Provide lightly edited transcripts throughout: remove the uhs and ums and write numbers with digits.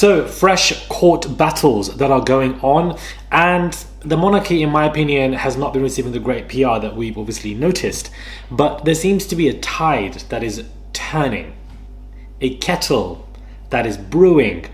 So, fresh court battles that are going on, and the monarchy, in my opinion, has not been receiving the great PR that we've obviously noticed. But there seems to be a tide that is turning, a kettle that is brewing,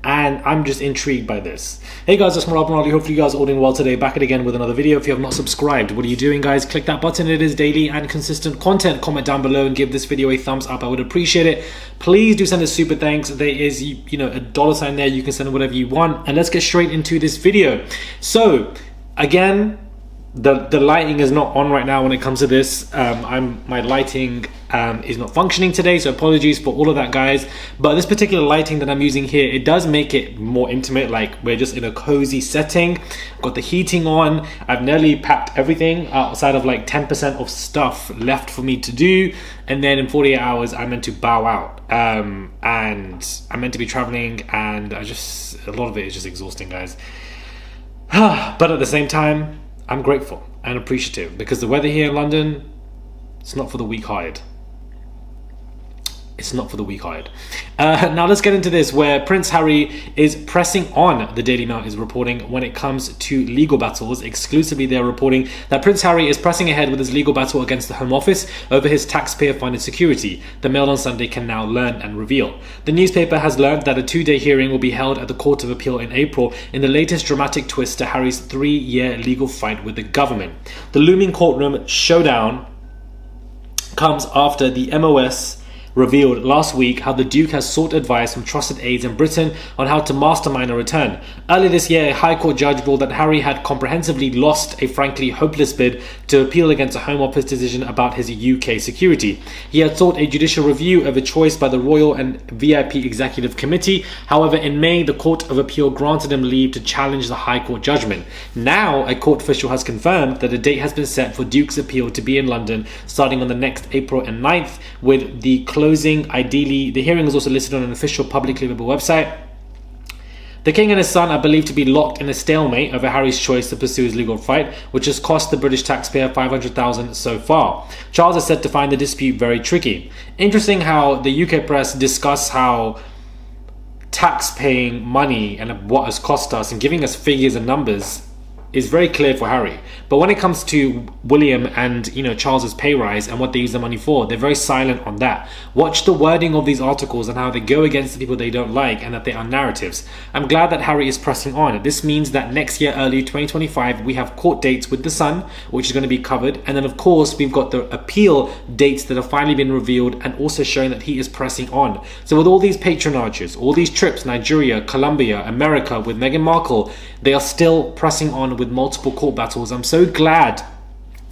and I'm just intrigued by this. Hey guys, it's Monarchy. Hopefully you guys are all doing well today. Back again with another video. If you have not subscribed, what are you doing, guys? Click that button. It is daily and consistent content. Comment down below and give this video a thumbs up. I would appreciate it. Please do send a super thanks. There is, you know, a $sign there. You can send whatever you want. And let's get straight into this video. So, again, the lighting is not on right now when it comes to this. My lighting is not functioning today, so apologies for all of that, guys. But this particular lighting that I'm using here, it does make it more intimate, like we're just in a cozy setting. Got the heating on. I've nearly packed everything outside of like 10% of stuff left for me to do, and then in 48 hours I'm meant to bow out, and I'm meant to be traveling, and a lot of it is just exhausting, guys. But at the same time, I'm grateful and appreciative because the weather here in London, it's not for the weak-hearted. It's not for the weak-hearted. Now let's get into this, where Prince Harry is pressing on, the Daily Mail is reporting, when it comes to legal battles. Exclusively, they're reporting that Prince Harry is pressing ahead with his legal battle against the Home Office over his taxpayer-funded security. The Mail on Sunday can now learn and reveal. The newspaper has learned that a 2-day hearing will be held at the Court of Appeal in April in the latest dramatic twist to Harry's 3-year legal fight with the government. The looming courtroom showdown comes after the MOS revealed last week how the Duke has sought advice from trusted aides in Britain on how to mastermind a return. Earlier this year, a High Court judge ruled that Harry had comprehensively lost a frankly hopeless bid to appeal against a Home Office decision about his UK security. He had sought a judicial review of a choice by the Royal and VIP Executive Committee. However, in May, the Court of Appeal granted him leave to challenge the High Court judgment. Now, a court official has confirmed that a date has been set for Duke's appeal to be in London starting on the next April and 9th, with the ideally, the hearing is also listed on an official publicly available website. The King and his son are believed to be locked in a stalemate over Harry's choice to pursue his legal fight, which has cost the British taxpayer $500,000 so far. Charles is said to find the dispute very tricky. Interesting how the UK press discuss how tax-paying money and what has cost us and giving us figures and numbers is very clear for Harry. But when it comes to William and, you know, Charles's pay rise and what they use the money for, they're very silent on that. Watch the wording of these articles and how they go against the people they don't like and that they are narratives. I'm glad that Harry is pressing on. This means that next year, early 2025, we have court dates with the Sun, which is going to be covered. And then, of course, we've got the appeal dates that have finally been revealed and also showing that he is pressing on. So with all these patronages, all these trips, Nigeria, Colombia, America, with Meghan Markle, they are still pressing on with multiple court battles. I'm so glad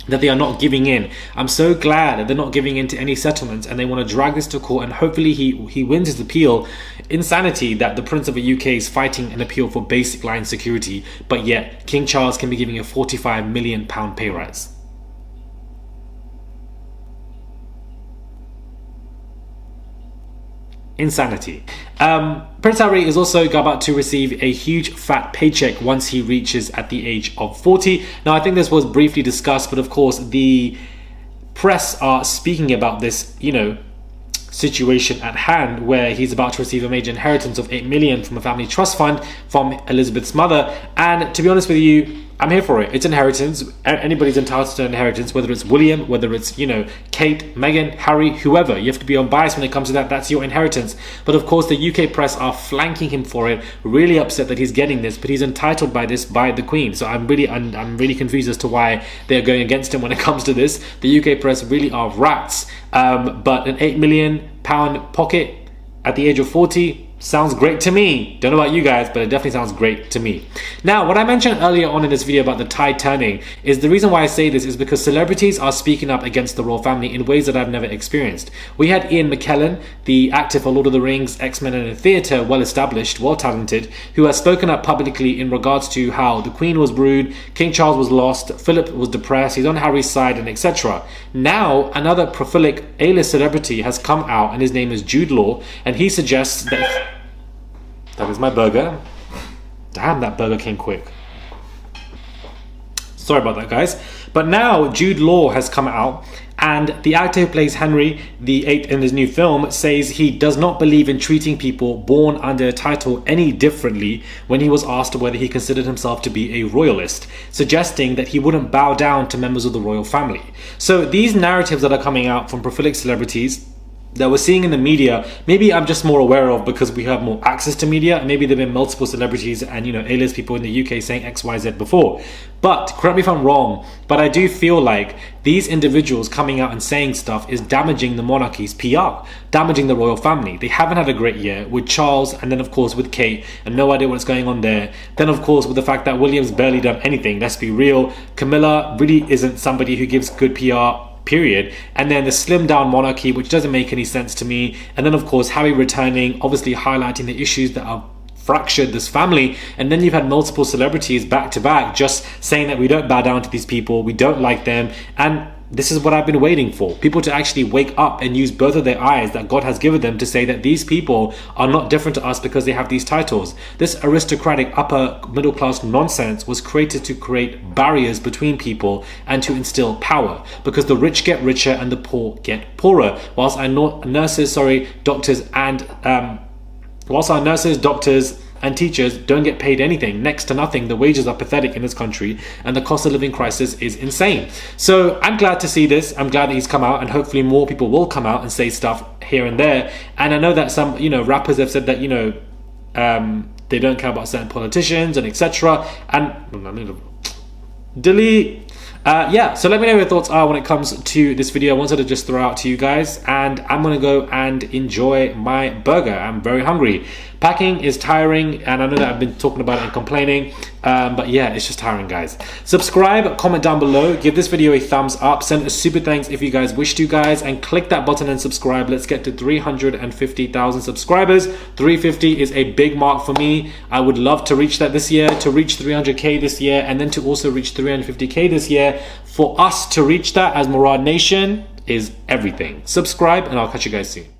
that they are not giving in. I'm so glad that they're not giving in to any settlements and they want to drag this to court, and hopefully he wins his appeal. Insanity that the Prince of the UK is fighting an appeal for basic line security, but yet King Charles can be giving a £45 million pay rise. Insanity. Prince Harry is also about to receive a huge fat paycheck once he reaches at the age of 40. Now, I think this was briefly discussed, but of course the press are speaking about this, you know, situation at hand, where he's about to receive a major inheritance of $8 million from a family trust fund from Elizabeth's mother. And to be honest with you, I'm here for it. It's inheritance. Anybody's entitled to inheritance, whether it's William, whether it's, you know, Kate, Meghan, Harry, whoever. You have to be unbiased when it comes to that. That's your inheritance. But of course, the UK press are flanking him for it. Really upset that he's getting this, but he's entitled by this by the Queen. So I'm really confused as to why they're going against him when it comes to this. The UK press really are rats. But an £8 million pocket at the age of 40 sounds great to me. Don't know about you guys, but it definitely sounds great to me. Now, what I mentioned earlier on in this video about the tide turning is the reason why I say this is because celebrities are speaking up against the royal family in ways that I've never experienced. We had Ian McKellen, the actor for Lord of the Rings, X-Men and in theatre, well-established, well-talented, who has spoken up publicly in regards to how the Queen was rude, King Charles was lost, Philip was depressed, he's on Harry's side, and etc. Now, another prolific A-list celebrity has come out, and his name is Jude Law, and he suggests that... That is my burger. Damn, that burger came quick. Sorry about that, guys. But now Jude Law has come out, and the actor who plays Henry VIII in his new film says he does not believe in treating people born under a title any differently when he was asked whether he considered himself to be a royalist, suggesting that he wouldn't bow down to members of the royal family. So these narratives that are coming out from prolific celebrities that we're seeing in the media, maybe I'm just more aware of because we have more access to media, and maybe there have been multiple celebrities and, A-list people in the UK saying XYZ before. But correct me if I'm wrong, but I do feel like these individuals coming out and saying stuff is damaging the monarchy's PR, damaging the royal family. They haven't had a great year with Charles, and then of course with Kate, and no idea what's going on there. Then of course with the fact that William's barely done anything, let's be real. Camilla really isn't somebody who gives good PR, period. And then the slimmed down monarchy, which doesn't make any sense to me. And then of course Harry returning, obviously highlighting the issues that have fractured this family. And then you've had multiple celebrities back to back just saying that we don't bow down to these people, we don't like them. And this is what I've been waiting for. People to actually wake up and use both of their eyes that God has given them to say that these people are not different to us because they have these titles. This aristocratic upper middle class nonsense was created to create barriers between people and to instill power, because the rich get richer and the poor get poorer. Whilst our nurses, doctors and teachers don't get paid anything, next to nothing. The wages are pathetic in this country, and the cost of living crisis is insane. So I'm glad to see this. I'm glad that he's come out, and hopefully more people will come out and say stuff here and there. And I know that some, rappers have said that, they don't care about certain politicians and etc. And delete. So let me know what your thoughts are when it comes to this video. I wanted to just throw out to you guys, and I'm gonna go and enjoy my burger. I'm very hungry. Packing is tiring, and I know that I've been talking about it and complaining, but yeah, it's just tiring, guys. Subscribe, comment down below, give this video a thumbs up, send a super thanks if you guys wish to, guys, and click that button and subscribe. Let's get to 350,000 subscribers. 350 is a big mark for me. I would love to reach that this year, to reach 300k this year, and then to also reach 350k this year. For us to reach that as Murad Nation is everything. Subscribe, and I'll catch you guys soon.